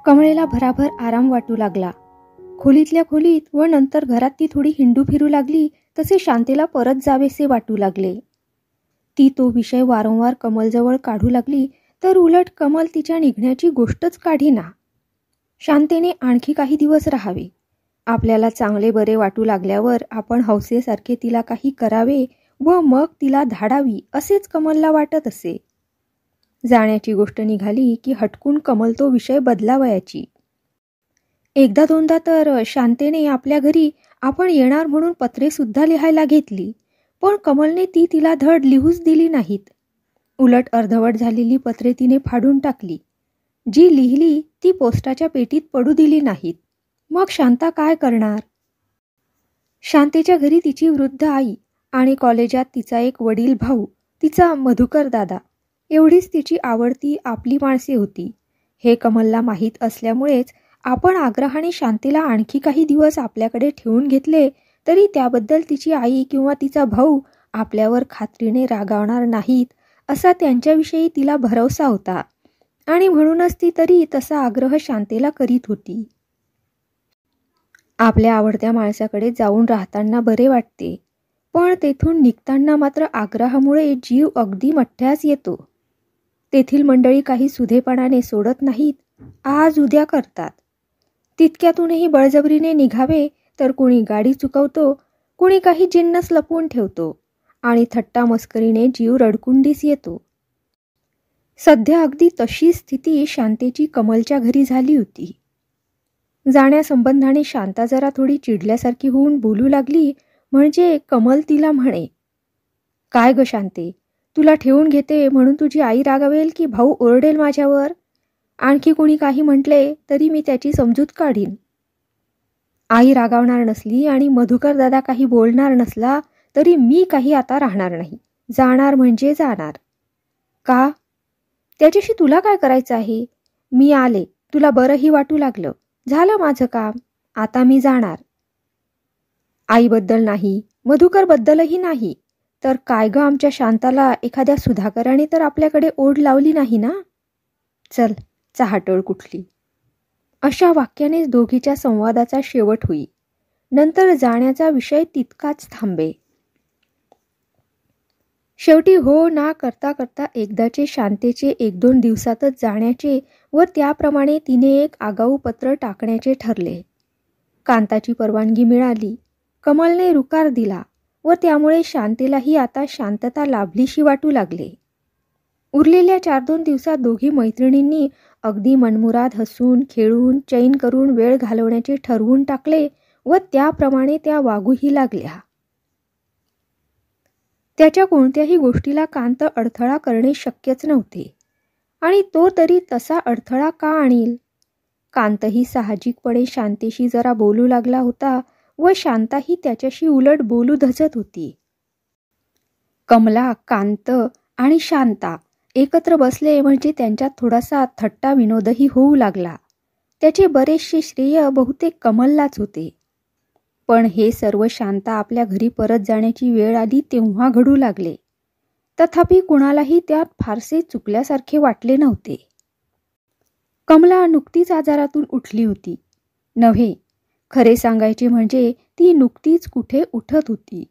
कमळेला भराभर आराम वाटू लागला. खोलीतल्या खोलीत व नंतर घरात ती थोडी हिंडू फिरू लागली तसे शांतेला परत जावेसे वाटू लागले. ती तो विषय वारंवार कमलजवळ काढू लागली तर उलट कमल तिच्या निघण्याची गोष्टच काढीना. शांतेने आणखी काही दिवस राहावे. आपल्याला चांगले बरे वाटू लागल्यावर आपण हौसेसारखे तिला काही करावे व मग तिला धाडावी असेच कमलला वाटत असे. जाण्याची गोष्ट निघाली की हटकून कमल तो विषय बदलावयाची. एकदा दोनदा तर शांतेने आपल्या घरी आपण येणार म्हणून पत्रे सुद्धा लिहायला घेतली, पण कमलने ती तिला धड लिहूच दिली नाहीत. उलट अर्धवट झालेली पत्रे तिने फाडून टाकली. जी लिहिली ती पोस्टाच्या पेटीत पडू दिली नाहीत. मग शांता काय करणार? शांतेच्या घरी तिची वृद्ध आई आणि कॉलेजात तिचा एक वडील भाऊ, तिचा मधुकर दादा, एवढीच तिची आवडती आपली माणसे होती. हे कमलला माहीत असल्यामुळेच आपण आग्रहाने शांतेला आणखी काही दिवस आपल्याकडे ठेवून घेतले तरी त्याबद्दल तिची आई किंवा तिचा भाऊ आपल्यावर खात्रीने रागावणार नाहीत असा त्यांच्याविषयी तिला भरवसा होता आणि म्हणूनच ती तरी तसा आग्रह शांतेला करीत होती. आपल्या आवडत्या माणसाकडे जाऊन राहताना बरे वाटते, पण तेथून निघताना मात्र आग्रहामुळे जीव अगदी मठ्ठ्यास येतो. तेथील मंडळी काही सुधेपणाने सोडत नाहीत, आज उद्या करतात. तितक्यातूनही बळजबरीने निघावे तर कोणी गाडी चुकवतो, कोणी काही जिन्नस लपवून ठेवतो आणि थट्टा मस्करीने जीव रडकुंडीस येतो. सध्या अगदी तशी स्थिती शांतेची कमलच्या घरी झाली होती. जाण्यासंबंधाने शांता जरा थोडी चिडल्यासारखी होऊन बोलू लागली म्हणजे कमल तिला म्हणे, काय ग शांते, तुला ठेवून घेते म्हणून तुझी आई रागावेल की भाऊ ओरडेल माझ्यावर? आणखी कोणी काही म्हटले तरी मी त्याची समजूत काढीन. आई रागावणार नसली आणि मधुकर दादा काही बोलणार नसला तरी मी काही आता राहणार नाही. जाणार म्हणजे जाणार. का? त्याच्याशी तुला काय करायचं आहे? मी आले, तुला बरंही वाटू लागलं, झालं माझं काम, आता मी जाणार. आईबद्दल नाही, मधुकरबद्दलही नाही, तर काय ग आमच्या शांताला एखाद्या सुधाकराने तर आपल्याकडे ओढ लावली नाही ना? चल, चहाटळ कुठली. अशा वाक्यानेच दोघीच्या संवादाचा शेवट होई. नंतर जाण्याचा विषय तितकाच थांबे. शेवटी हो ना करता करता एकदाचे शांतेचे 1-2 दिवसातच जाण्याचे व त्याप्रमाणे तिने एक आगाऊ पत्र टाकण्याचे ठरले. कांताची परवानगी मिळाली. कमलने रुकार दिला व त्यामुळे शांतेलाही आता शांतता लाभलीशी वाटू लागले. उरलेल्या 4-2 दिवसात दोघी मैत्रिणींनी अगदी मनमुराद हसून खेळून चैन करून वेळ घालवण्याचे ठरवून टाकले व त्याप्रमाणे त्या वागूही लागल्या. त्याच्या कोणत्याही गोष्टीला कांत अडथळा करणे शक्यच नव्हते आणि तो तरी तसा अडथळा का आणील? कांतही साहजिकपणे शांतेशी जरा बोलू लागला होता व शांताही त्याच्याशी उलट बोलू धजत होती. कमला, कांत आणि शांता एकत्र बसले म्हणजे त्यांच्यात थोडासा थट्टा विनोदही होऊ लागला. त्याचे बरेचसे श्रेय बहुतेक कमललाच होते. पण हे सर्व शांता आपल्या घरी परत जाण्याची वेळ आली तेव्हा घडू लागले. तथापि कुणालाही त्यात फारसे चुकल्यासारखे वाटले नव्हते. कमला नुकतीच आजारातून उठली होती. नव्हे, खरे सांगायचे म्हणजे ती नुकतीच कुठे उठत होती.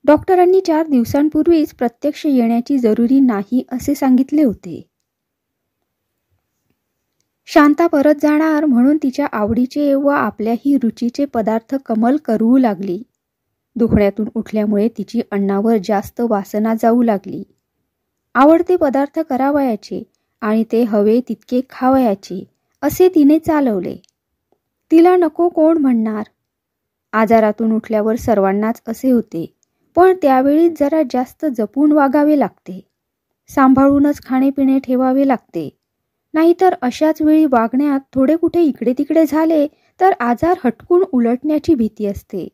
डॉक्टरांनी 4 दिवसांपूर्वीच प्रत्यक्ष येण्याची जरुरी नाही असे सांगितले होते. शांता परत जाणार म्हणून तिच्या आवडीचे व आपल्याही रुचीचे पदार्थ कमल करू लागली. दुखण्यातून उठल्यामुळे तिची अन्नावर जास्त वासना जाऊ लागली. आवडते पदार्थ करावयाचे आणि ते हवे तितके खावयाचे असे तिने चालवले. तिला नको कोण म्हणणार? आजारातून उठल्यावर सर्वांनाच असे होते, पण त्यावेळी जरा जास्त जपून वागावे लागते. सांभाळूनच खाणेपिणे ठेवावे लागते. नाहीतर अशाच वेळी वागण्यात थोडे कुठे इकडे तिकडे झाले तर आजार हटकून उलटण्याची भीती असते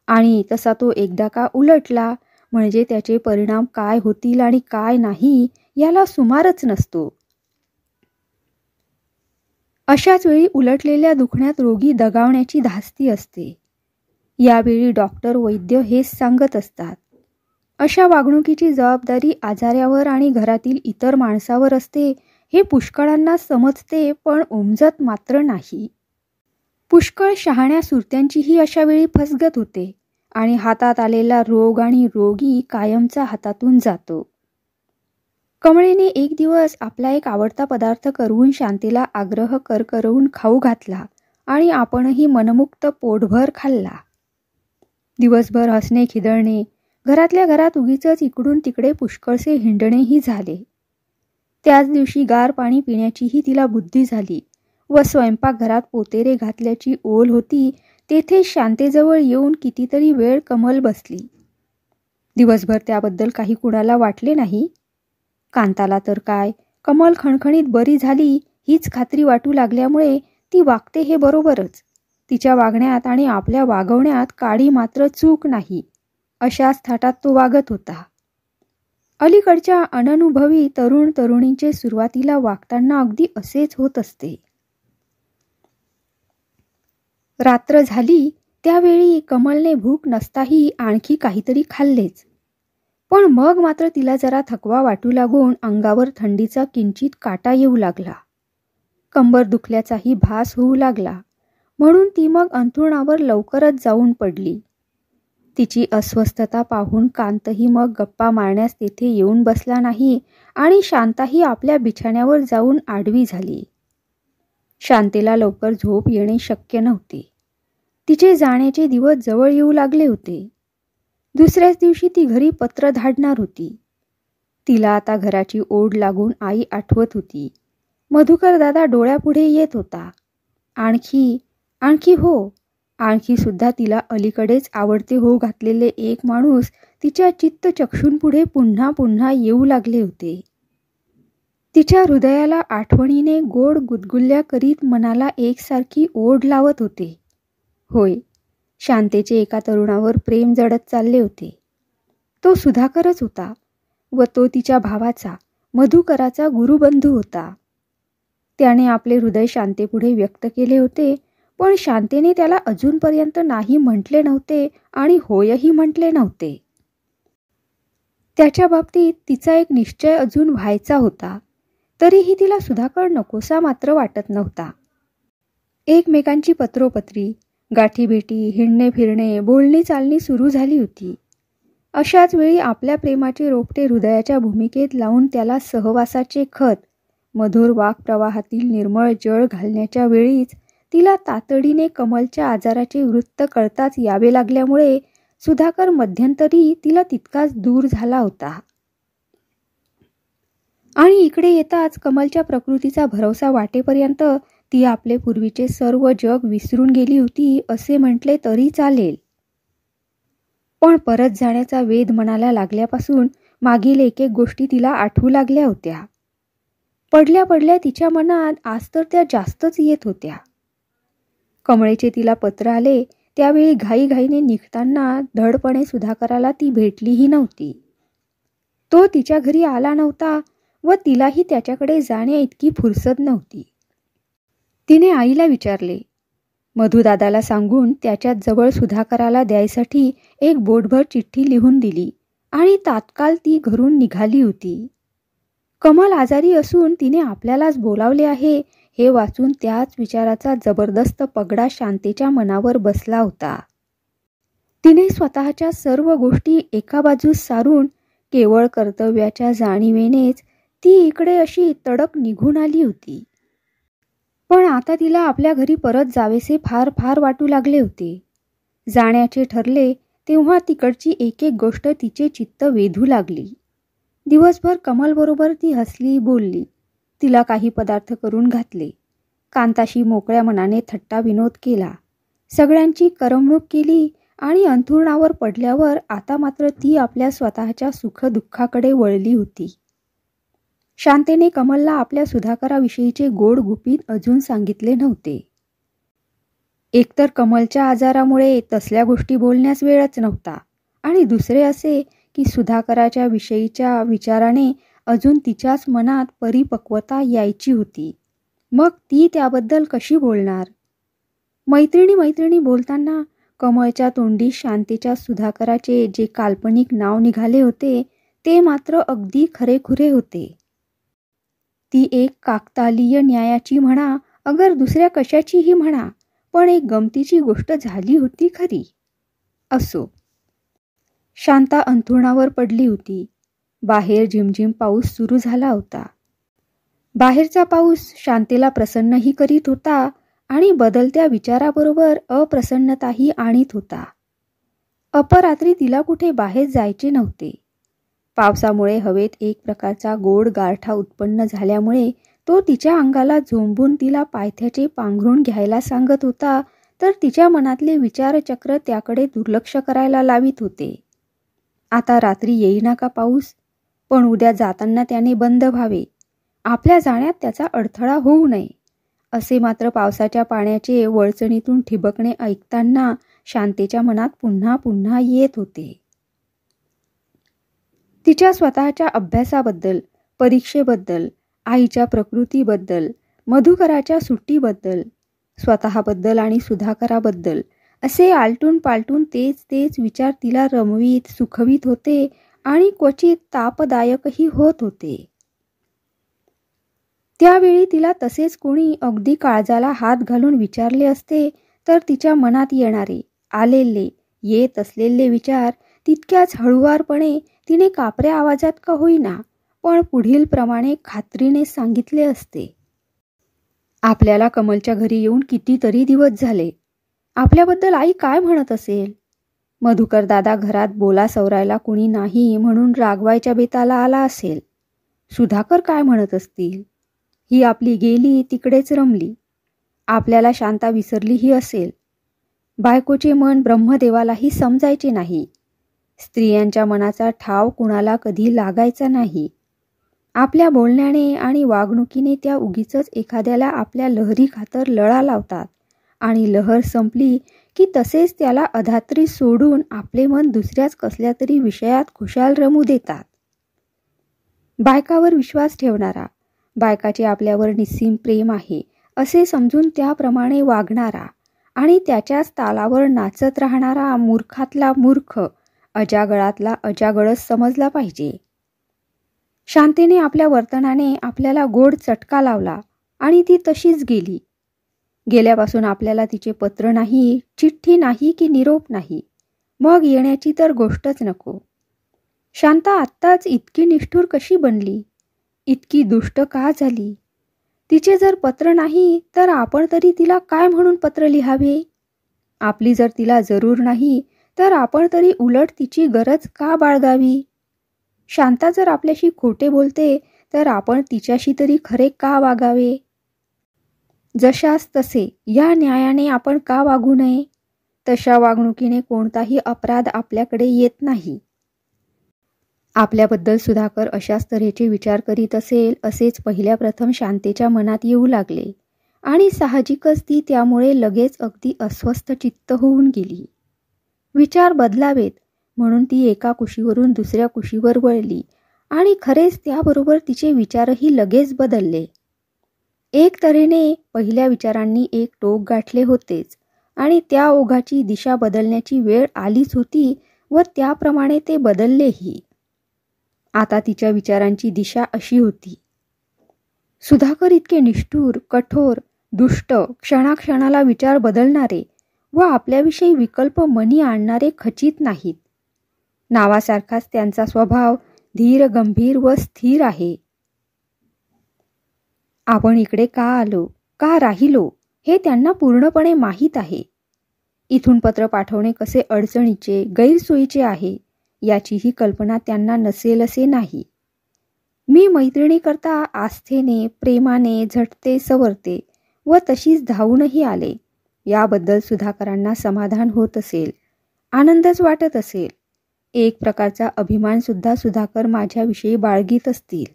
आणि तसा तो एकदा का उलटला म्हणजे त्याचे परिणाम काय होतील आणि काय नाही याला सुमारच नसतो. अशाच वेळी उलटलेल्या दुखण्यात रोगी दगावण्याची धास्ती असते. यावेळी डॉक्टर वैद्य हेच सांगत असतात. अशा वागणुकीची जबाबदारी आजाऱ्यावर आणि घरातील इतर माणसावर असते हे पुष्कळांना समजते, पण उमजत मात्र नाही. पुष्कळ शहाण्या सुरत्यांचीही अशा वेळी फसगत होते आणि हातात आलेला रोग आणि रोगी कायमचा हातातून जातो. कमळेने एक दिवस आपला एक आवडता पदार्थ करून शांतीला आग्रह करवून खाऊ घातला आणि आपणही मनमुक्त पोटभर खाल्ला. दिवसभर हसणे खिदळणे, घरातल्या घरात उगीचच इकडून तिकडे पुष्कळसे हिंडणेही झाले. त्याच दिवशी गार पाणी पिण्याचीही तिला बुद्धी झाली व स्वयंपाकघरात पोतेरे घातल्याची ओल होती तेथे शांतेजवळ येऊन कितीतरी वेळ कमल बसली. दिवसभर त्याबद्दल काही कुणाला वाटले नाही. कांताला तर काय, कमल खणखणीत बरी झाली हीच खात्री वाटू लागल्यामुळे ती वागते हे बरोबरच, तिच्या वागण्यात आणि आपल्या वागवण्यात काडी मात्र चूक नाही, अशाच थाटात तो वागत होता. अलीकडच्या अननुभवी तरुण तरुणींचे सुरुवातीला वागताना अगदी असेच होत असते. रात्र झाली त्यावेळी कमलने भूक नसताही आणखी काहीतरी खाल्लेच, पण मग मात्र तिला जरा थकवा वाटू लागून अंगावर थंडीचा किंचित काटा येऊ लागला. कंबर दुखल्याचाही भास होऊ लागला, म्हणून ती मग अंथरुणावर लवकरच जाऊन पडली. तिची अस्वस्थता पाहून कांतही मग गप्पा मारण्यास तेथे येऊन बसला नाही आणि शांताही आपल्या बिछाण्यावर जाऊन आडवी झाली. शांतेला लवकर झोप येणे शक्य नव्हते. तिचे जाण्याचे दिवस जवळ येऊ लागले होते. दुसऱ्याच दिवशी ती घरी पत्र धाडणार होती. तिला आता घराची ओढ लागून आई आठवत होती. मधुकर दादा डोळ्यापुढे येत होता. आणखी सुद्धा तिला अलीकडेच आवडते होऊ घातलेले एक माणूस तिच्या चित्तचक्षूंपुढे पुन्हा पुन्हा येऊ लागले होते. तिच्या हृदयाला आठवणीने गोड गुदगुल्या करीत मनाला एकसारखी ओढ लावत होते. होय, शांतेचे एका तरुणावर प्रेम जडत चालले होते. तो सुधाकरच होता व तो तिच्या भावाचा, मधुकराचा गुरुबंधू होता. त्याने आपले हृदय शांतेपुढे व्यक्त केले होते, पण शांतेने त्याला अजूनपर्यंत नाही म्हटले नव्हते आणि होयही म्हटले नव्हते. त्याच्या बाबतीत तिचा एक निश्चय अजून व्हायचा होता, तरीही तिला सुधाकर नकोसा मात्र वाटत नव्हता. एकमेकांची पत्रोपत्री, गाठीभेटी, हिंडणे फिरणे, बोलणी चालणी सुरू झाली होती. अशाच वेळी आपल्या प्रेमाचे रोपटे हृदयाच्या भूमिकेत लावून त्याला सहवासाचे खत, मधुर वाक्प्रवाहातील निर्मळ जळ घालण्याच्या वेळीच तिला तातडीने कमलच्या आजाराचे वृत्त कळताच यावे लागल्यामुळे सुधाकर मध्यंतरी तिला तितकाच दूर झाला होता. आणि इकडे येताच कमलच्या प्रकृतीचा भरवसा वाटेपर्यंत ती आपले पूर्वीचे सर्व जग विसरून गेली होती असे म्हटले तरी चालेल. पण परत जाण्याचा वेध मनाला लागल्यापासून मागील एक गोष्टी तिला आठवू लागल्या होत्या. पडल्या पडल्या तिच्या मनात आज तर त्या जास्तच येत होत्या. कमळेचे तिला पत्र आले त्यावेळी घाईघाईने निघताना धडपणे सुधाकराला ती भेटलीही नव्हती. तो तिच्या घरी आला नव्हता व तिलाही त्याच्याकडे जाण्या इतकी फुरसत नव्हती. तिने आईला विचारले. मधुदादाला सांगून त्याच्यात जवळ सुधाकराला द्यायसाठी एक बोटभर चिठ्ठी लिहून दिली आणि तात्काळ ती घरून निघाली होती. कमल आजारी असून तिने आपल्यालाच बोलावले आहे हे वाचून त्याच विचाराचा जबरदस्त पगडा शांतेच्या मनावर बसला होता. तिने स्वतःच्या सर्व गोष्टी एका बाजूस सारून केवळ कर्तव्याच्या जाणीवेनेच ती इकडे अशी तडक निघून आली होती. पण आता तिला आपल्या घरी परत जावेसे फार फार वाटू लागले होते. जाण्याचे ठरले तेव्हा तिकडची एक एक गोष्ट तिचे चित्त वेधू लागली. दिवसभर कमलबरोबर ती हसली, बोलली. तिला काही पदार्थ करून घातले. कांताशी मोकळ्या मनाने थट्टा विनोद केला. सगळ्यांची करमणूक केली आणि अंथरुणावर पडल्यावर आता मात्र ती आपल्या स्वतःच्या सुखदुःखाकडे वळली होती. शांतेने कमलला आपल्या सुधाकराविषयीचे गोड गुपित अजून सांगितले नव्हते. एकतर कमलच्या आजारामुळे तसल्या गोष्टी बोलण्यास वेळच नव्हता आणि दुसरे असे की सुधाकराच्या विषयीच्या विचाराने अजून तिच्याच मनात परिपक्वता यायची होती. मग ती त्याबद्दल कशी बोलणार? मैत्रिणी बोलताना कमळच्या तोंडी शांतीच्या सुधाकराचे जे काल्पनिक नाव निघाले होते ते मात्र अगदी खरेखुरे होते. ती एक काकतालीय न्यायाची म्हणा अगर दुसऱ्या कशाचीही म्हणा, पण एक गमतीची गोष्ट झाली होती खरी. असो. शांता अंथरुणावर पडली होती. बाहेर झिमझिम पाऊस सुरू झाला होता. बाहेरचा पाऊस शांतेला प्रसन्नही करीत होता आणि बदलत्या विचाराबरोबर अप्रसन्नताही आणीत होता. अपरात्री तिला कुठे बाहेर जायचे नव्हते. पावसामुळे हवेत एक प्रकारचा गोड गारठा उत्पन्न झाल्यामुळे तो तिच्या अंगाला झोंबून तिला पायथ्याचे पांघरून घ्यायला सांगत होता, तर तिच्या मनातले विचारचक्र त्याकडे दुर्लक्ष करायला लावित होते. आता रात्री येईना का पाऊस? पण उद्या जाताना त्याने बंद व्हावे. आपल्या जाण्यात त्याचा अडथळा होऊ नये. असे मात्र पावसाच्या पाण्याचे वळचणीतून ठिबकणे ऐकताना शांतेच्या मनात पुन्हा पुन्हा येत होते. तिच्या स्वतःच्या अभ्यासाबद्दल, परीक्षेबद्दल, आईच्या प्रकृतीबद्दल, मधुकराच्या सुट्टीबद्दल, स्वतःबद्दल आणि सुधाकराबद्दल असे आलटून पालटून तेच विचार तिला रमवीत, सुखवीत होते आणि क्वचित तापदायकही होत होते. त्यावेळी तिला तसेच कोणी अगदी काळजाला हात घालून विचारले असते तर तिच्या मनात येणारे, आलेले, येत असलेले विचार तितक्याच हळुवारपणे तिने कापऱ्या आवाजात का होईना, पण पुढील प्रमाणे खात्रीने सांगितले असते. आपल्याला कमलच्या घरी येऊन कितीतरी दिवस झाले. आपल्याबद्दल आई काय म्हणत असेल? मधुकर दादा घरात बोला सवरायला कुणी नाही म्हणून रागवायच्या बेताला आला असेल. सुधाकर काय म्हणत असतील? ही आपली गेली तिकडेच रमली. आपल्याला शांता विसरलीही असेल. बायकोचे मन ब्रह्मदेवालाही समजायचे नाही. स्त्रियांच्या मनाचा ठाव कुणाला कधी लागायचा नाही. आपल्या बोलण्याने आणि वागणुकीने त्या उगीचच एखाद्याला आपल्या लहरी खातर लळा लावतात आणि लहर संपली की तसेच त्याला अधात्री सोडून आपले मन दुसऱ्याच कसल्या तरी विषयात खुशाल रमू देतात. बायकावर विश्वास ठेवणारा, बायकाचे आपल्यावर निस्सीम प्रेम आहे असे समजून त्याप्रमाणे वागणारा आणि त्याच्याच तालावर नाचत राहणारा मूर्खातला मूर्ख, अजागळातला अजागळच समजला पाहिजे. शांतेने आपल्या वर्तनाने आपल्याला गोड चटका लावला आणि ती तशीच गेली. गेल्यापासून आपल्याला तिचे पत्र नाही, चिठ्ठी नाही की निरोप नाही. मग येण्याची तर गोष्टच नको. शांता आत्ताच इतकी निष्ठुर कशी बनली? इतकी दुष्ट का झाली? तिचे जर पत्र नाही तर आपण तरी तिला काय म्हणून पत्र लिहावे? आपली जर तिला जरूर नाही तर आपण तरी उलट तिची गरज का बाळगावी? शांता जर आपल्याशी खोटे बोलते तर आपण तिच्याशी तरी खरे का वागावे? जशास तसे या न्यायाने आपण का वागू नये? तशा वागणुकीने कोणताही अपराध आपल्याकडे येत नाही. आपल्याबद्दल सुधाकर अशाच तऱ्हेचे विचार करीत असेल असेच पहिल्या प्रथम शांतेच्या मनात येऊ लागले आणि साहजिकच ती त्यामुळे लगेच अगदी अस्वस्थ चित्त होऊन गेली. विचार बदलावेत म्हणून ती एका कुशीवरून दुसऱ्या कुशीवर वळली आणि खरेच त्याबरोबर तिचे विचारही लगेच बदलले. एक तऱ्हेने पहिल्या विचारांनी एक टोक गाठले होतेच आणि त्या ओघाची दिशा बदलण्याची वेळ आलीच होती व त्याप्रमाणे ते बदललेही. आता तिच्या विचारांची दिशा अशी होती. सुधाकर इतके निष्ठुर, कठोर, दुष्ट, क्षणाक्षणाला विचार बदलणारे व आपल्याविषयी विकल्प मनी आणणारे खचित नाहीत. नावासारखाच त्यांचा स्वभाव धीर, गंभीर व स्थिर आहे. आपण इकडे का आलो, का राहिलो हे त्यांना पूर्णपणे माहीत आहे. इथून पत्र पाठवणे कसे अडचणीचे, गैरसोयीचे आहे याचीही कल्पना त्यांना नसेल असे नाही. मी मैत्रिणीकरता आस्थेने, प्रेमाने झटते, सवरते व तशीच धावूनही आले याबद्दल सुधाकरांना समाधान होत असेल, आनंदच वाटत असेल. एक प्रकारचा अभिमान सुद्धा सुधाकर माझ्याविषयी बाळगीत असतील.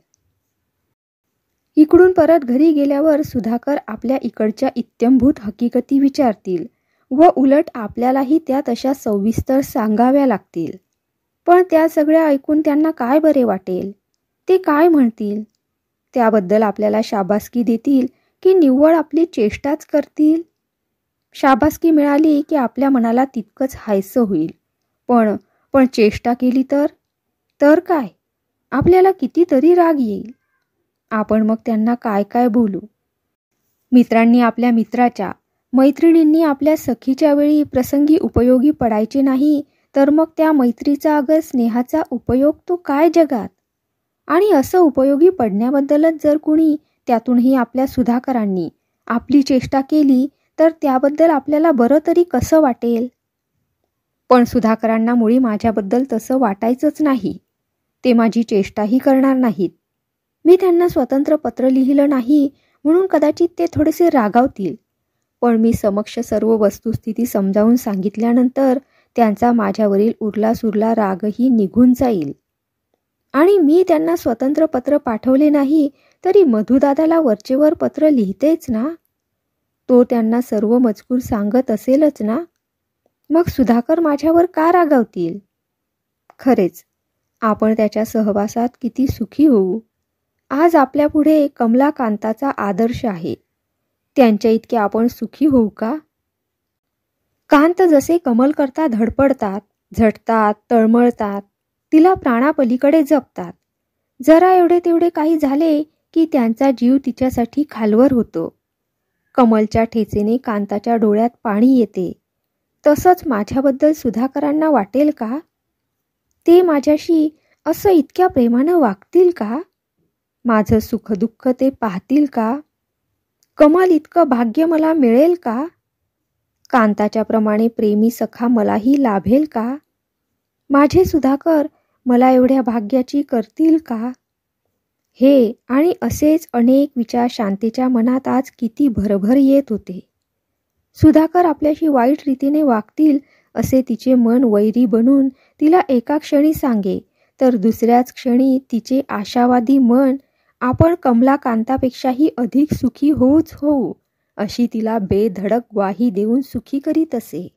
इकडून परत घरी गेल्यावर सुधाकर आपल्या इकडच्या इत्यंभूत हकीकती विचारतील व उलट आपल्यालाही त्या तशा सविस्तर सांगाव्या लागतील. पण त्या सगळ्या ऐकून त्यांना काय बरे वाटेल? ते काय म्हणतील? त्याबद्दल आपल्याला शाबासकी देतील की निव्वळ आपली चेष्टाच करतील? शाबासकी मिळाली की आपल्या मनाला तितकंच हायसं होईल. पण चेष्टा केली तर काय? आपल्याला कितीतरी राग येईल. आपण मग त्यांना काय काय बोलू? मित्रांनी आपल्या मित्राच्या, मैत्रिणींनी आपल्या सखीच्या वेळी प्रसंगी उपयोगी पडायचे नाही, तर मग त्या मैत्रीचा अगर स्नेहाचा उपयोग तो काय जगात? आणि असं उपयोगी पडण्याबद्दलच जर कुणी त्यातूनही आपल्या सुधाकरांनी आपली चेष्टा केली, तर त्याबद्दल आपल्याला बरं तरी कसं वाटेल? पण सुधाकरांना मुळी माझ्याबद्दल तसं वाटायचंच नाही. ते माझी चेष्टाही करणार नाहीत. मी त्यांना स्वतंत्र पत्र लिहिलं नाही म्हणून कदाचित ते थोडेसे रागावतील, पण मी समक्ष सर्व वस्तुस्थिती समजावून सांगितल्यानंतर त्यांचा माझ्यावरील उरला रागही निघून जाईल. आणि मी त्यांना स्वतंत्र पत्र पाठवले नाही तरी मधुदादाला वरचेवर पत्र लिहितेच ना. तो त्यांना सर्व मजकूर सांगत असेलच ना. मग सुधाकर माझ्यावर का रागावतील? खरेच आपण त्याच्या सहवासात किती सुखी होऊ. आज आपल्यापुढे कमलाकांताचा आदर्श आहे. त्यांच्या इतके आपण सुखी होऊ का? कांत जसे कमल करता धडपडतात, झटतात, तळमळतात, तिला प्राणापलीकडे जपतात. जरा एवढे तेवढे काही झाले की त्यांचा जीव तिच्यासाठी खालवर होतो. कमलच्या ठेचेने कांताच्या डोळ्यात पाणी येते. तसंच माझ्याबद्दल सुधाकरांना वाटेल का? ते माझ्याशी असं इतक्या प्रेमानं वागतील का? माझं सुखदुःख ते पाहतील का? कमल इतकं भाग्य मला मिळेल का? कांताच्या प्रमाणे प्रेमी सखा मलाही लाभेल का? माझे सुधाकर मला एवढ्या भाग्याची करतील का? हे आणि असेच अनेक विचार शांतीच्या मनात आज किती भरभर येत होते. सुधाकर आपल्याशी वाईट रीतीने वागतील असे तिचे मन वैरी बनून तिला एका क्षणी सांगे, तर दुसऱ्याच क्षणी तिचे आशावादी मन आपण कमलाकांतापेक्षाही अधिक सुखी होऊच होऊ अशी तिला बेधडक ग्वाही देऊन सुखी करीत असे.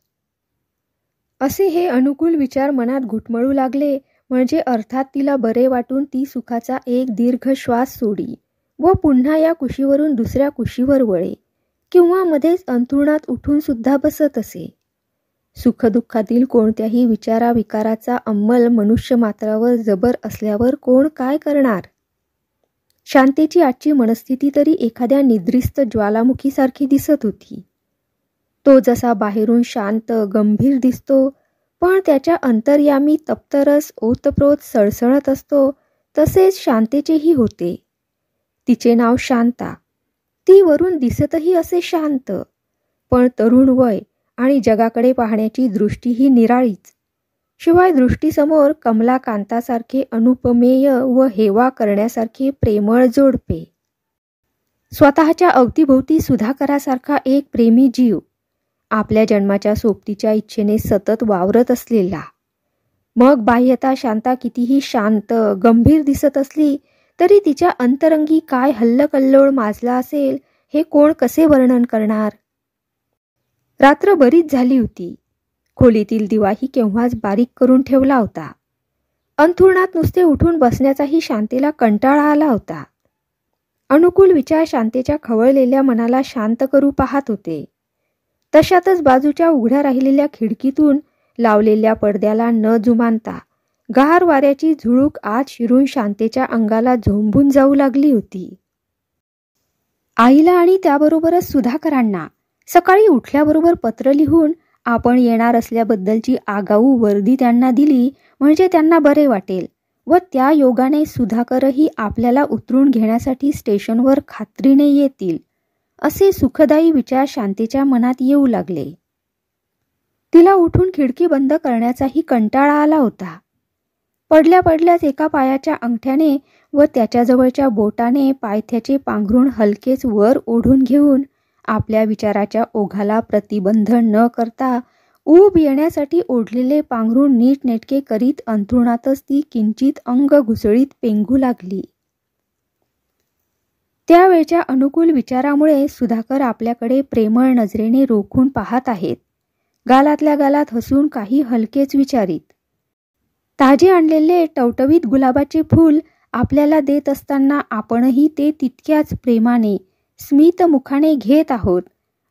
असे हे अनुकूल विचार मनात घुटमळू लागले म्हणजे अर्थात तिला बरे वाटून ती सुखाचा एक दीर्घ श्वास सोडी व पुन्हा या कुशीवरून दुसऱ्या कुशीवर वळे किंवा मध्येच अंथरुणात उठून सुद्धा बसत असे. सुखदुःखातील कोणत्याही विचाराविकाराचा अंमल मनुष्य मात्रावर जबर असल्यावर कोण काय करणार? शांतीची आजची मनस्थिती तरी एखाद्या निद्रिस्त ज्वालामुखीसारखी दिसत होती. तो जसा बाहेरून शांत गंभीर दिसतो, पण त्याच्या अंतर्यामी तप्तरस ओतप्रोत सळसळत असतो, तसेच शांतेचेही होते. तिचे नाव शांता. ती वरून दिसतही असे शांत, पण तरुण वय आणि जगाकडे पाहण्याची दृष्टीही निराळीच. शिवाय दृष्टीसमोर कमलाकांतासारखे अनुपमेय व हेवा करण्यासारखे प्रेमळ जोडपे. स्वतःच्या अवतीभोवती सुधाकरासारखा एक प्रेमी जीव, आपल्या जन्माच्या सोबतीच्या इच्छेने सतत वावरत असलेला. मग बाह्यता शांता कितीही शांत गंभीर दिसत असली तरी तिच्या अंतरंगी काय हल्लकल्लोळ माजला असेल हे कोण कसे वर्णन करणार? रात्र बरीच झाली होती. खोलीतील दिवाही केव्हाच बारीक करून ठेवला होता. अंथरुणात नुसते उठून बसण्याचाही शांतीला कंटाळा आला होता. अनुकूल विचार शांतीच्या खवळलेल्या मनाला शांत करू पाहत होते. तशातच बाजूच्या उघड्या राहिलेल्या खिडकीतून लावलेल्या पडद्याला न जुमानता गार वाऱ्याची झुळूक आत शिरून शांतेच्या अंगाला झोंबून जाऊ लागली होती. आईला आणि त्याबरोबरच सुधाकरांना सकाळी उठल्याबरोबर पत्र लिहून आपण येणार असल्याबद्दलची आगाऊ वर्दी त्यांना दिली म्हणजे त्यांना बरे वाटेल व त्या योगाने सुधाकरही आपल्याला उतरून घेण्यासाठी स्टेशनवर खात्रीने येतील असे सुखदायी विचार शांतीच्या मनात येऊ लागले. तिला उठून खिडकी बंद करण्याचाही कंटाळा आला होता. पडल्या पडल्याच एका पायाच्या अंगठ्याने व त्याच्याजवळच्या बोटाने पायथ्याचे पांघरूण हलकेच वर ओढून घेऊन आपल्या विचाराच्या ओघाला प्रतिबंध न करता ऊब येण्यासाठी ओढलेले पांघरूण नीटनेटके करीत अंथरुणातच ती किंचित अंग घुसळीत पेंगू लागली. त्यावेळच्या अनुकूल विचारामुळे सुधाकर आपल्याकडे प्रेमळ नजरेने रोखून पाहत आहेत. गालातल्या गालात हसून काही हलकेच विचारित. ताजे आणलेले टवटवीत गुलाबाचे फूल आपल्याला देत असताना आपणही ते तितक्याच प्रेमाने स्मित मुखाने घेत आहोत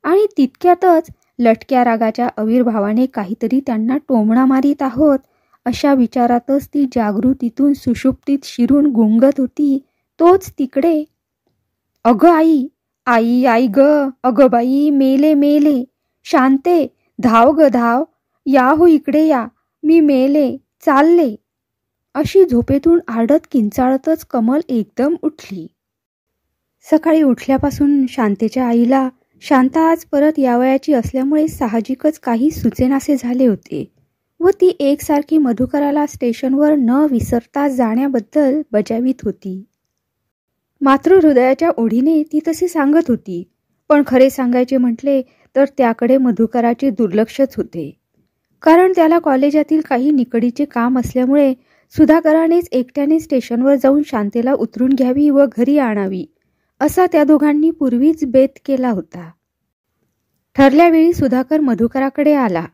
आणि तितक्यातच लटक्या रागाच्या आविर्भावाने काहीतरी त्यांना टोमणा मारीत आहोत अशा विचारातच ती जागृतीतून सुषुप्तीत शिरून गुंगत होती. तोच तिकडे अगं आई, आई आई ग, अगं बाई, मेले मेले. शांते, धाव ग धाव, या हो इकडे या, मी मेले, चालले. अशी झोपेतून आरडत किंचाळतच कमल एकदम उठली. सकाळी उठल्यापासून शांतेच्या आईला शांता आज परत यावयाची असल्यामुळे साहजिकच काही सुचेनासे झाले होते व ती एकसारखी मधुकराला स्टेशनवर न विसरता जाण्याबद्दल बजावित होती. मातृहृदयाच्या ओढीने ती तसे सांगत होती, पण खरे सांगायचे म्हटले तर त्याकडे मधुकराचे दुर्लक्षच होते. कारण त्याला कॉलेजातील काही निकडीचे काम असल्यामुळे सुधाकरानेच एकट्याने स्टेशनवर जाऊन शांतेला उतरून घ्यावी व घरी आणावी असा त्या दोघांनी पूर्वीच बेत केला होता. ठरल्या वेळी सुधाकर मधुकराकडे आला.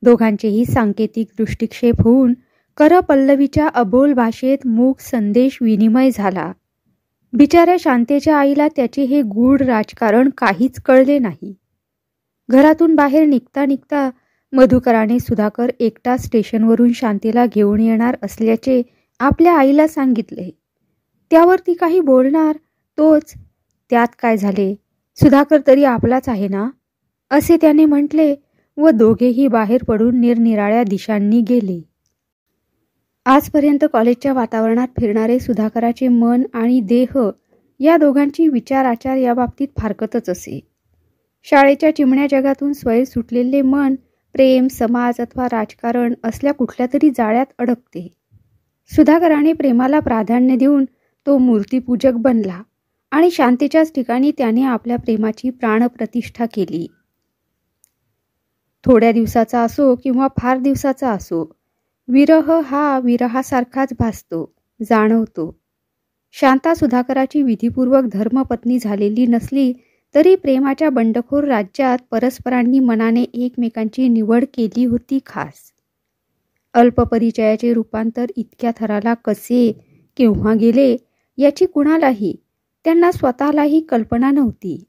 दोघांचेही सांकेतिक दृष्टिक्षेप होऊन करपल्लवीच्या अबोल भाषेत मूक संदेश विनिमय झाला. बिचाऱ्या शांतेच्या आईला त्याचे हे गूढ राजकारण काहीच कळले नाही. घरातून बाहेर निघता निघता मधुकराने सुधाकर एकटा स्टेशनवरून शांतीला घेऊन येणार असल्याचे आपल्या आईला सांगितले. त्यावर ती काही बोलणार तोच, त्यात काय झाले, सुधाकर तरी आपलाच आहे ना, असे त्याने म्हटले व दोघेही बाहेर पडून निरनिराळ्या दिशांनी गेले. आजपर्यंत कॉलेजच्या वातावरणात फिरणारे सुधाकराचे मन आणि देह या दोघांची विचार आचार या बाबतीत फारकतच असे. शाळेच्या चिमण्या जगातून स्वैर सुटलेले मन प्रेम, समाज अथवा राजकारण असल्या कुठल्या तरी जाळ्यात अडकते. सुधाकराने प्रेमाला प्राधान्य देऊन तो मूर्तीपूजक बनला आणि शांतीच्याच ठिकाणी त्याने आपल्या प्रेमाची प्राणप्रतिष्ठा केली. थोड्या दिवसाचा असो किंवा फार दिवसाचा असो, विरह हा विरहासारखाच भासतो, जाणवतो. शांता सुधाकराची विधिपूर्वक धर्मपत्नी झालेली नसली तरी प्रेमाच्या बंडखोर राज्यात परस्परांनी मनाने एकमेकांची निवड केली होती खास. अल्पपरिचयाचे रूपांतर इतक्या थराला कसे, केव्हा गेले याची कुणालाही, त्यांना स्वतःलाही कल्पना नव्हती.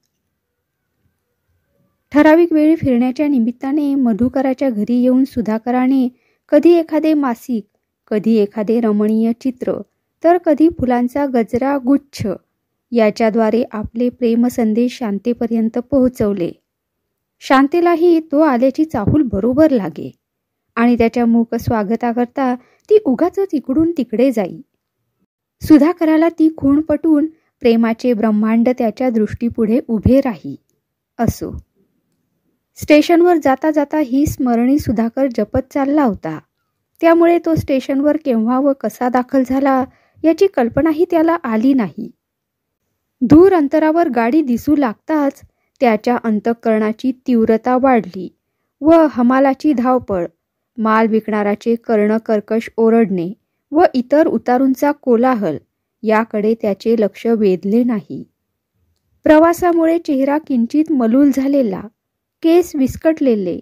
ठराविक वेळी फिरण्याच्या निमित्ताने मधुकराच्या घरी येऊन सुधाकराने कधी एखादे मासिक, कधी एखादे रमणीय चित्र, तर कधी फुलांचा गजरा गुच्छ याच्याद्वारे आपले प्रेमसंदेश शांतेपर्यंत पोहोचवले. शांतेलाही तो आल्याची चाहूल बरोबर लागे आणि त्याच्या मूक स्वागताकरता ती उगाचच इकडून तिकडे जाई. सुधाकराला ती खूण पटून प्रेमाचे ब्रह्मांड त्याच्या दृष्टीपुढे उभे राही. असो. स्टेशनवर जाता जाता ही स्मरणी सुधाकर जपत चालला होता. त्यामुळे तो स्टेशनवर केव्हा व कसा दाखल झाला याची कल्पनाही त्याला आली नाही. दूर अंतरावर गाडी दिसू लागताच त्याच्या अंतःकरणाची तीव्रता वाढली व हमालाची धावपळ, माल विकणाराचे कर्णकर्कश ओरडणे व इतर उतारूंचा कोलाहल याकडे त्याचे लक्ष वेधले नाही. प्रवासामुळे चेहरा किंचित मलूल झालेला, केस विस्कटलेले,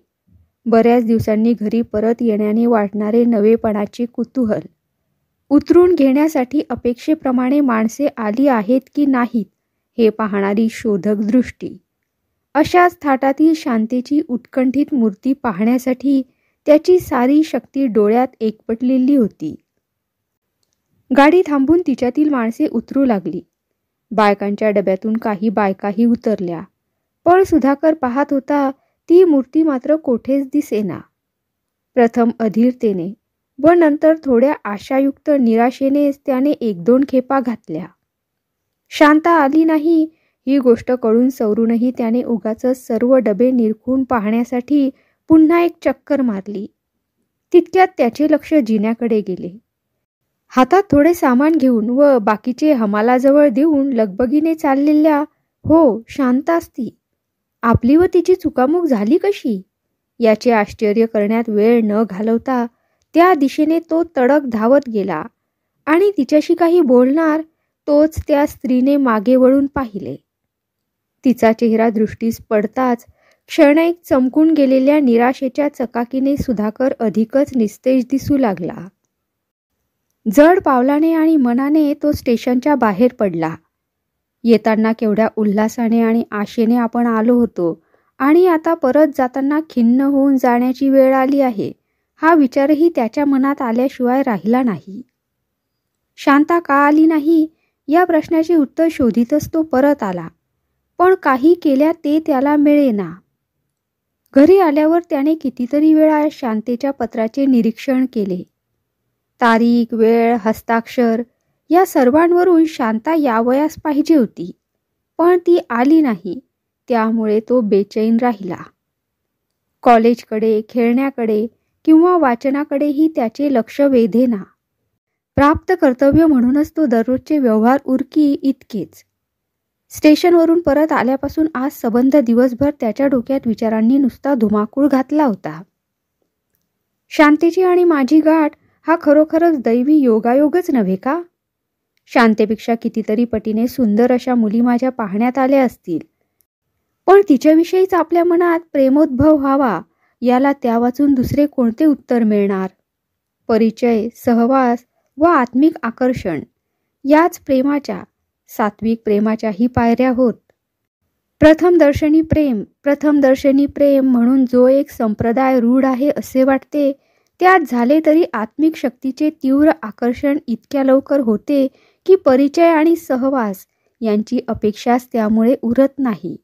बऱ्याच दिवसांनी घरी परत येण्याने वाटणारे नवेपणाचे कुतूहल, उतरून घेण्यासाठी अपेक्षेप्रमाणे माणसे आली आहेत की नाहीत हे पाहणारी शोधक दृष्टी, अशाच थाटातील शांतीची उत्कंठित मूर्ती पाहण्यासाठी त्याची सारी शक्ती डोळ्यात एकपटलेली होती. गाडी थांबून तिच्यातील माणसे उतरू लागली. बायकांच्या डब्यातून काही बायकाही उतरल्या, पण सुधाकर पाहत होता ती मूर्ती मात्र कोठेच दिसेना. प्रथम अधीरतेने व नंतर थोड्या आशायुक्त निराशेनेच त्याने 1-2 खेपा घातल्या. शांता आली नाही ही गोष्ट कळून सवरूनही त्याने उगाचच सर्व डबे निरखून पाहण्यासाठी पुन्हा एक चक्कर मारली. तितक्यात त्याचे लक्ष जिन्याकडे गेले. हातात थोडे सामान घेऊन व बाकीचे हमालाजवळ देऊन लगबगीने चाललेल्या शांताच ती. आपली व तिची चुकामुक झाली कशी याचे आश्चर्य करण्यात वेळ न घालवता त्या दिशेने तो तडक धावत गेला आणि तिच्याशी काही बोलणार तोच त्या स्त्रीने मागे वळून पाहिले. तिचा चेहरा दृष्टीस पडताच क्षणैक चमकून गेलेल्या निराशेच्या चकाकीने सुधाकर अधिकच निस्तेज दिसू लागला. जड पावलाने आणि मनाने तो स्टेशनच्या बाहेर पडला. येताना केवढ्या उल्हासाने आणि आशेने आपण आलो होतो आणि आता परत जाताना खिन्न होऊन जाण्याची वेळ आली आहे हा विचारही त्याच्या मनात आल्याशिवाय राहिला नाही. शांता का आली नाही या प्रश्नाचे उत्तर शोधितच तो परत आला, पण काही केल्या ते त्याला मिळेना. घरी आल्यावर त्याने कितीतरी वेळा शांतेच्या पत्राचे निरीक्षण केले. तारीख, वेळ, हस्ताक्षर या सर्वांवरून शांता यावयास पाहिजे होती, पण ती आली नाही. त्यामुळे तो बेचैन राहिला. कॉलेजकडे, खेळण्याकडे किंवा वाचनाकडेही त्याचे लक्ष वेधेना. प्राप्त कर्तव्य म्हणूनच तो दररोजचे व्यवहार उरकी इतकेच. स्टेशनवरून परत आल्यापासून आज संबंध दिवसभर त्याच्या डोक्यात विचारांनी नुसता धुमाकूळ घातला होता. शांतेची आणि माझी गाठ हा खरोखरच दैवी योगायोगच नव्हे का? शांतेपेक्षा कितीतरी पटीने सुंदर अशा मुली माझ्या पाहण्यात आल्या असतील, पण तिच्याविषयीच आपल्या मनात प्रेमोद्भव व्हावा याला त्या वाचून दुसरे कोणते उत्तर मिळणार? परिचय, सहवास व आत्मिक आकर्षण याच प्रेमाच्या, सात्विक प्रेमाच्याही पायऱ्या होत. प्रथम दर्शनी प्रेम म्हणून जो एक संप्रदाय रूढ आहे असे वाटते, त्यात झाले तरी आत्मिक शक्तीचे तीव्र आकर्षण इतक्या लवकर होते की परिचय आणि सहवास यांची अपेक्षाच त्यामुळे उरत नाही.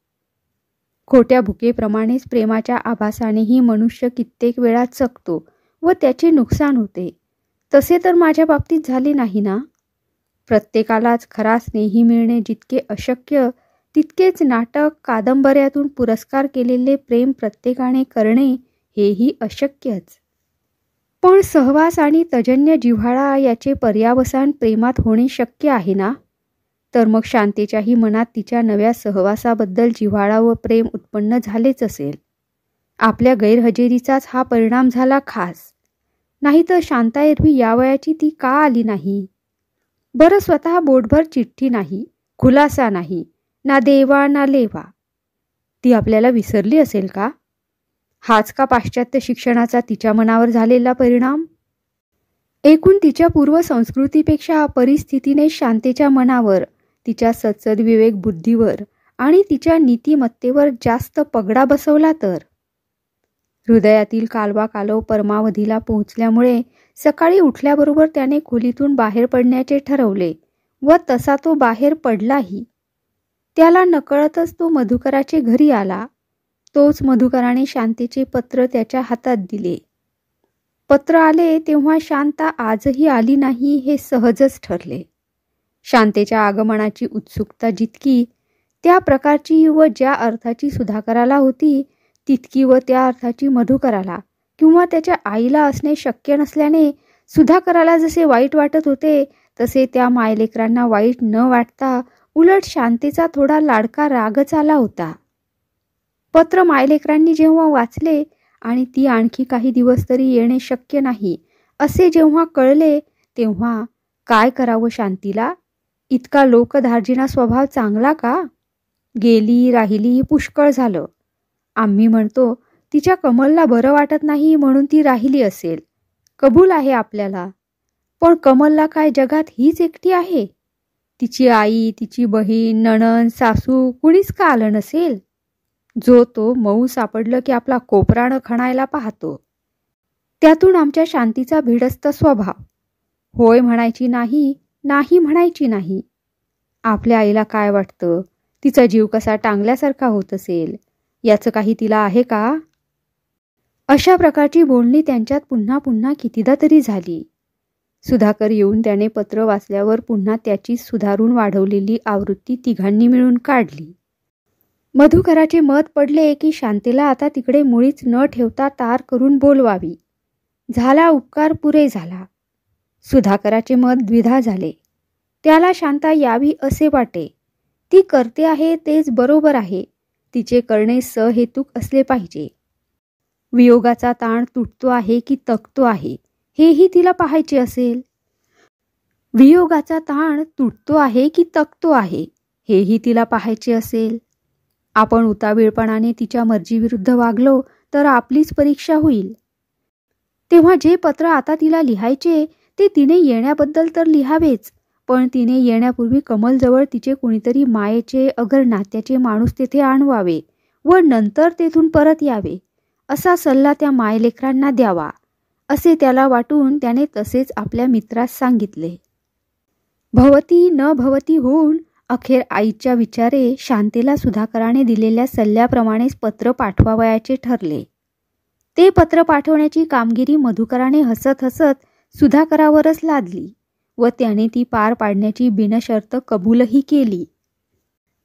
खोट्या भुकेप्रमाणेच प्रेमाच्या आभासानेही मनुष्य कित्येक वेळा चकतो व त्याचे नुकसान होते. तसे तर माझ्या बाबतीत झाले नाही ना. प्रत्येकालाच खरा स्नेही मिळणे जितके अशक्य, तितकेच नाटक, कादंबऱ्यातून पुरस्कार केलेले प्रेम प्रत्येकाने करणे हेही अशक्यच. पण सहवास आणि तजन्य जिव्हाळा याचे पर्यावसान प्रेमात होणे शक्य आहे ना. तर मग शांतेच्याही मनात तिच्या नव्या सहवासाबद्दल जिव्हाळा व प्रेम उत्पन्न झालेच असेल. आपल्या गैरहजेरीचाच हा परिणाम झाला खास. नाहीतर शांता एरवी या वयाची ती का आली नाही? बरं, स्वतः बोटभर चिठ्ठी नाही, खुलासा नाही, ना देवा ना लेवा. ती आपल्याला विसरली असेल का? हाच का पाश्चात्य शिक्षणाचा तिच्या मनावर झालेला परिणाम? एकूण तिच्या पूर्वसंस्कृतीपेक्षा परिस्थितीने शांतेच्या मनावर, तिच्या सद्सद्विवेक बुद्धीवर आणि तिच्या नीतिमत्तेवर जास्त पगडा बसवला तर. हृदयातील कालवा कालव परमावधीला पोहोचल्यामुळे सकाळी उठल्याबरोबर त्याने खोलीतून बाहेर पडण्याचे ठरवले व तसा तो बाहेर पडलाही. त्याला नकळतच तो मधुकराचे घरी आला. तोच मधुकराने शांतेचे पत्र त्याच्या हातात दिले. पत्र आले तेव्हा शांता आजही आली नाही हे सहजच ठरले. शांतेच्या आगमनाची उत्सुकता जितकी, त्या प्रकारची व ज्या अर्थाची सुधाकराला होती, तितकी व त्या अर्थाची मधुकराला किंवा त्याच्या आईला असणे शक्य नसल्याने सुधाकराला जसे वाईट वाटत होते, तसे त्या मायलेकरांना वाईट न वाटता उलट शांतेचा थोडा लाडका रागच आला होता. पत्र मायलेकरांनी जेव्हा वाचले आणि ती आणखी काही दिवस तरी येणे शक्य नाही असे जेव्हा कळले, तेव्हा काय करावं शांतीला? इतका लोकधार्जिणा स्वभाव चांगला का? गेली राहिली पुष्कळ झालं. आम्ही म्हणतो तिच्या कमलला बरं वाटत नाही म्हणून ती राहिली असेल, कबूल आहे आपल्याला. पण कमलला काय जगात हीच एकटी आहे? तिची आई, तिची बहीण, नणंद, सासू कुणीच का आलं नसेल? जो तो मऊ सापडलं की आपला कोपरानं खणायला पाहतो. त्यातून आमच्या शांतीचा भिडस्त स्वभाव. होय म्हणायची नाही, नाही म्हणायची नाही. आपल्या आईला काय वाटतं, तिचा जीव कसा टांगल्यासारखा होत असेल, याचं काही तिला आहे का? अशा प्रकारची बोलणी त्यांच्यात पुन्हा पुन्हा कितीदा तरी झाली. सुधाकर येऊन त्याने पत्र वाचल्यावर पुन्हा त्याची सुधारून वाढवलेली आवृत्ती तिघांनी मिळून काढली. मधुकराचे मत पडले की शांतीला आता तिकडे मुळीच न ठेवता तार करून बोलवावी. झाला उपकार पुरे झाला. सुधाकराचे मत द्विधा झाले. त्याला शांता यावी असे वाटे. ती करते आहे तेच बरोबर आहे. तिचे करणे सहेतुक असले पाहिजे. वियोगाचा ताण तुटतो आहे की तकतो आहे हेही तिला पाहायचे असेल. वियोगाचा ताण तुटतो आहे की तकतो आहे हेही तिला पाहायचे असेल. आपण उतावीळपणाने तिच्या मर्जीविरुद्ध वागलो तर आपलीच परीक्षा होईल. तेव्हा जे पत्र आता तिला लिहायचे ते तिने येण्याबद्दल तर लिहावेच, पण तिने येण्यापूर्वी कमलजवळ तिचे कुणीतरी मायेचे अगर नात्याचे माणूस तेथे आणवावे व नंतर तेथून परत यावे असा सल्ला त्या मायलेकरांना द्यावा असे त्याला वाटून त्याने तसेच आपल्या मित्रास सांगितले. भवती न भवती होऊन अखेर आईच्या विचारे शांतेला सुधाकराने दिलेल्या सल्ल्याप्रमाणेच पत्र पाठवावयाचे ठरले. ते पत्र पाठवण्याची कामगिरी मधुकराने हसत हसत सुधाकरावरच लादली व त्याने ती पार पाडण्याची बिनशर्त कबूलही केली.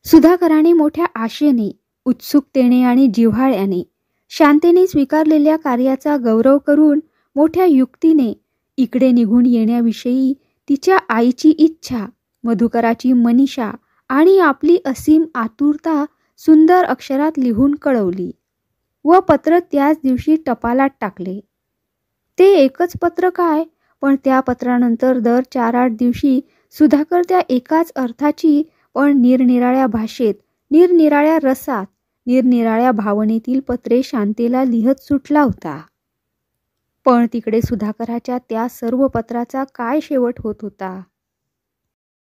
सुधाकराने मोठ्या आशेने, उत्सुकतेने आणि जिव्हाळ्याने शांतेने स्वीकारलेल्या कार्याचा गौरव करून मोठ्या युक्तीने इकडे निघून येण्याविषयी तिच्या आईची इच्छा, मधुकराची मनीषा आणि आपली असीम आतुरता सुंदर अक्षरात लिहून कळवली व पत्र त्याच दिवशी टपालात टाकले. ते एकच पत्र काय, पण त्या पत्रानंतर दर 4-8 दिवशी सुधाकर त्या एकाच अर्थाची पण निरनिराळ्या भाषेत, निरनिराळ्या रसात, निरनिराळ्या भावनेतील पत्रे शांतेला लिहत सुटला होता. पण तिकडे सुधाकराच्या त्या सर्व पत्राचा काय शेवट होत होता?